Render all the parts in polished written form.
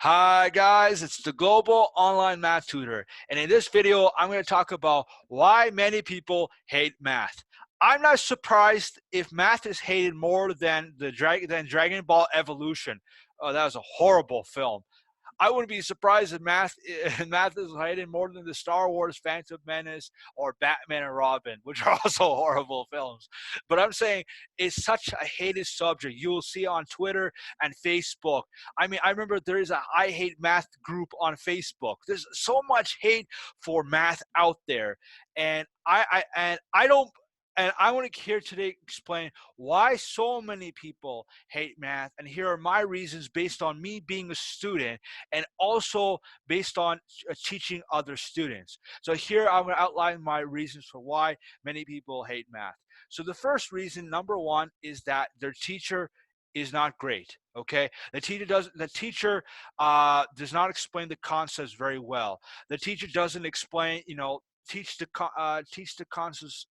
Hi guys, it's the Global Online Math Tutor, and in this video I'm going to talk about why many people hate math. I'm not surprised if math is hated more than Dragon Ball Evolution. Oh, that was a horrible film. I wouldn't be surprised if math is hated more than the Star Wars Phantom Menace or Batman and Robin, which are also horrible films. But I'm saying it's such a hated subject. You will see on Twitter and Facebook. I mean, I remember there is a I hate math group on Facebook. There's so much hate for math out there, and I don't. And I want to here today explain why so many people hate math. And here are my reasons based on me being a student and also based on teaching other students. So here I'm going to outline my reasons for why many people hate math. So the first reason, number one, is that their teacher is not great. Okay, the teacher does not explain the concepts very well. The teacher doesn't explain, teach the concepts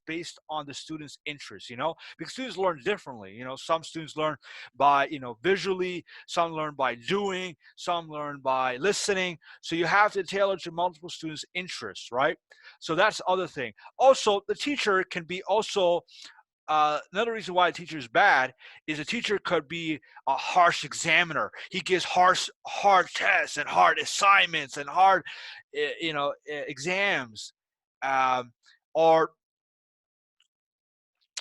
based on the student's interests, because students learn differently. Some students learn by, visually, some learn by doing, some learn by listening. So you have to tailor to multiple students' interests, right? So that's the other thing. Also, the teacher can be also another reason why a teacher is bad is a teacher could be a harsh examiner. He gives hard tests and hard assignments and hard, exams, um, or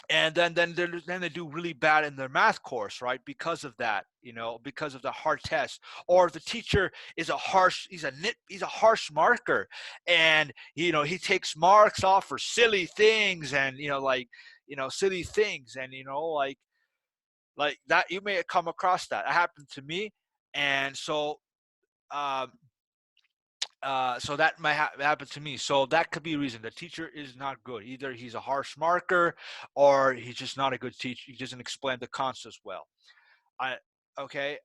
and then they do really bad in their math course, right? Because of that, because of the hard test. Or the teacher is he's a harsh marker, and he takes marks off for silly things, and silly things, and like that. You may have come across that. That happened to me, and um, so that might happen to me. So that could be a reason. The teacher is not good. Either he's a harsh marker, or he's just not a good teacher. He doesn't explain the concepts well. I okay.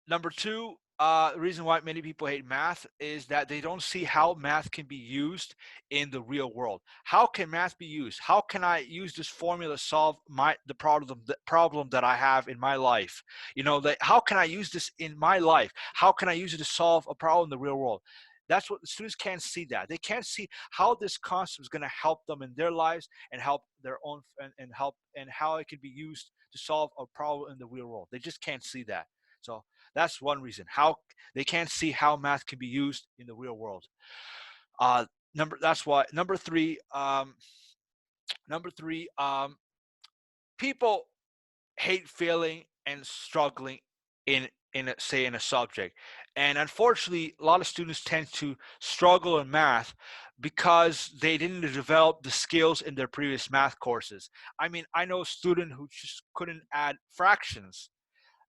Number two, the reason why many people hate math is that they don't see how math can be used in the real world. How can math be used? How can I use this formula to solve the problem that I have in my life? How can I use this in my life? How can I use it to solve a problem in the real world? That's what the students can't see. That they can't see how this concept is going to help them in their lives and help their own, and how it can be used to solve a problem in the real world. They just can't see that. So that's one reason. How they can't see how math can be used in the real world. That's why. Number three, people hate failing and struggling in a subject. And unfortunately, a lot of students tend to struggle in math because they didn't develop the skills in their previous math courses. I mean, I know a student who just couldn't add fractions,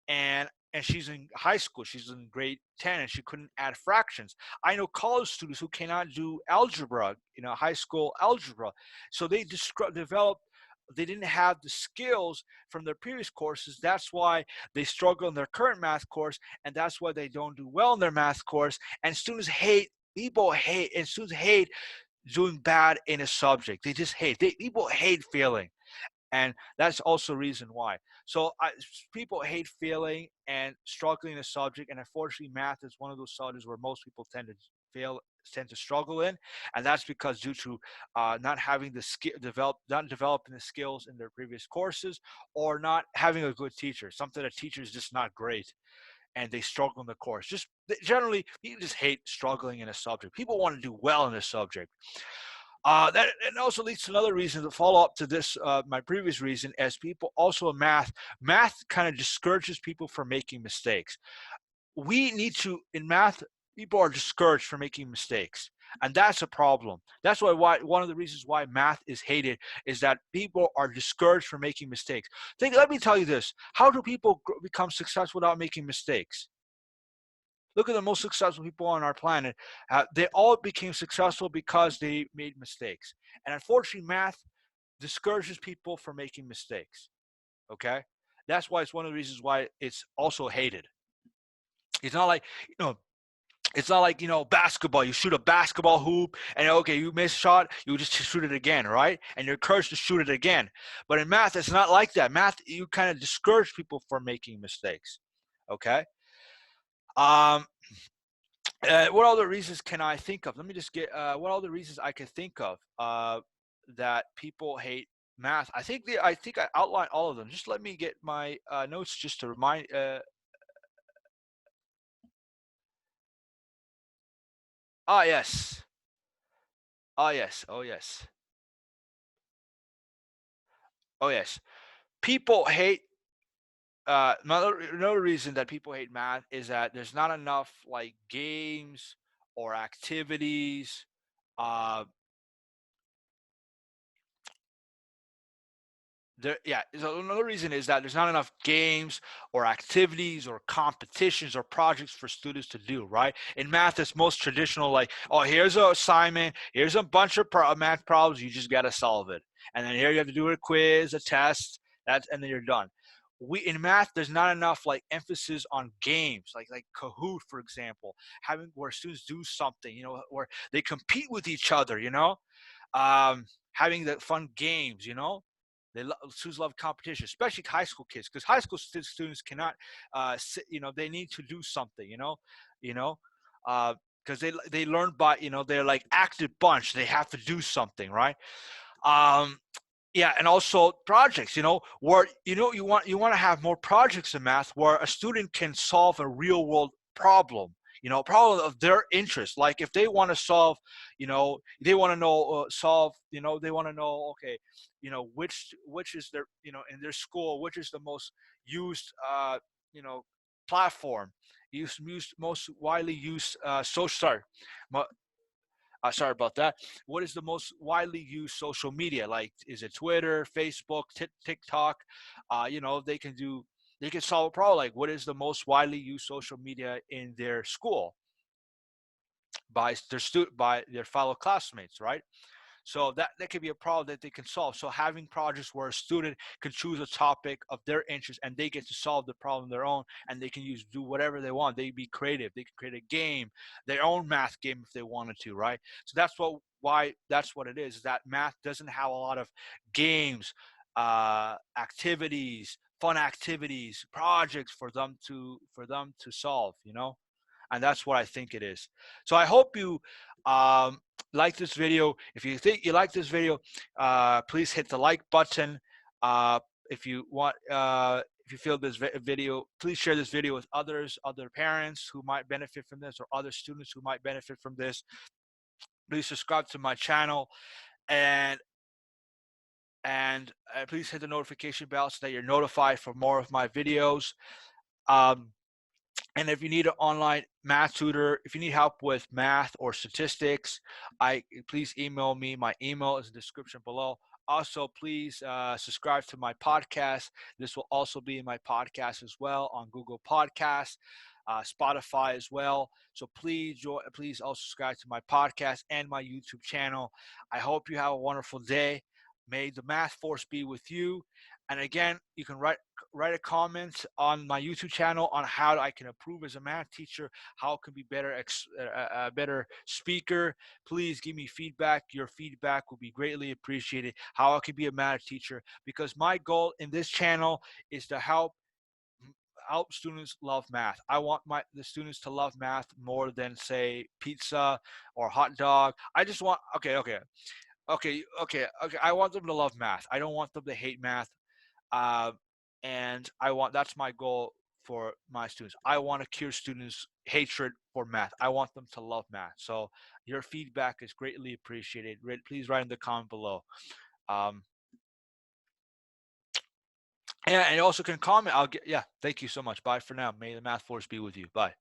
and she's in high school, she's in grade 10, and she couldn't add fractions. I know college students who cannot do algebra, high school algebra. So they didn't have the skills from their previous courses. That's why they struggle in their current math course, and that's why they don't do well in their math course. And people hate, and students hate doing bad in a subject. They just hate. People hate failing, and that's also a reason why. So people hate failing and struggling in a subject, and unfortunately math is one of those subjects where most people tend to struggle in, and that's because due to not having the not developing the skills in their previous courses, or not having a good teacher. Something a teacher is just not great, and they struggle in the course. Generally, people just hate struggling in a subject. People want to do well in a subject. That and also leads to another reason to follow up to this, my previous reason, as people also in math kind of discourages people from making mistakes. We need to, in math, people are discouraged from making mistakes. And that's a problem. That's why one of the reasons why math is hated is that people are discouraged from making mistakes. Let me tell you this. How do people become successful without making mistakes? Look at the most successful people on our planet. They all became successful because they made mistakes. And unfortunately, math discourages people from making mistakes. Okay? That's why it's one of the reasons why it's also hated. It's not like, basketball. You shoot a basketball hoop, and okay, you miss shot, you just shoot it again, right? And you're encouraged to shoot it again. But in math, it's not like that. Math, you kind of discourage people from making mistakes. Okay? Um, what other reasons can I think of? Let me just get what other reasons I can think of that people hate math. I think I outlined all of them. Just let me get my notes just to remind. Ah, yes. Ah, yes. Oh, yes. Oh, yes. People hate. Another reason that people hate math is that there's not enough like games or activities. Uh, yeah, so another reason is that there's not enough games or activities or competitions or projects for students to do, right? In math, it's most traditional, like, oh, here's an assignment, here's a bunch of math problems, you just got to solve it. And then here you have to do a quiz, a test, and then you're done. We in math, there's not enough like emphasis on games, like Kahoot, for example, having where students do something, where they compete with each other, having the fun games, students love competition, especially high school kids, because high school students cannot, they need to do something, you know, because they learn by, they're like active bunch. They have to do something, right? Um, yeah, and also projects, where you want to have more projects in math where a student can solve a real world problem, problem of their interest. Like if they want to solve, they want to know solve, they want to know, okay, which is their, in their school, which is the most used you know platform, used most widely used social, sorry about that. What is the most widely used social media? Like, is it Twitter, Facebook, TikTok? They can solve a problem. Like, what is the most widely used social media in their school by their fellow classmates, right? So that could be a problem that they can solve. So having projects where a student can choose a topic of their interest and they get to solve the problem on their own, and they can do whatever they want. They be creative. They can create a game, their own math game if they wanted to, right? So that's what it is that math doesn't have a lot of games, activities, fun activities, projects for them to solve, and that's what I think it is. So I hope you like this video. If you think you like this video, please hit the like button. If you want, if you feel this video, please share this video with other parents who might benefit from this, or other students who might benefit from this. Please subscribe to my channel, and please hit the notification bell so that you're notified for more of my videos. Um, And if you need an online math tutor, if you need help with math or statistics, please email me. My email is in the description below. Also, please subscribe to my podcast. This will also be in my podcast as well on Google Podcasts, Spotify as well. So please also subscribe to my podcast and my YouTube channel. I hope you have a wonderful day. May the math force be with you. And again, you can write a comment on my YouTube channel on how I can improve as a math teacher, how I can be a better speaker. Please give me feedback. Your feedback will be greatly appreciated. How I can be a math teacher, because my goal in this channel is to help students love math. I want the students to love math more than, say, pizza or hot dog. I just want okay. I want them to love math. I don't want them to hate math. uh, and that's my goal for my students. I want to cure students' hatred for math. I want them to love math. So your feedback is greatly appreciated. Please write in the comment below. Um, and you also can comment. Yeah. Thank you so much. Bye for now. May the math force be with you. Bye.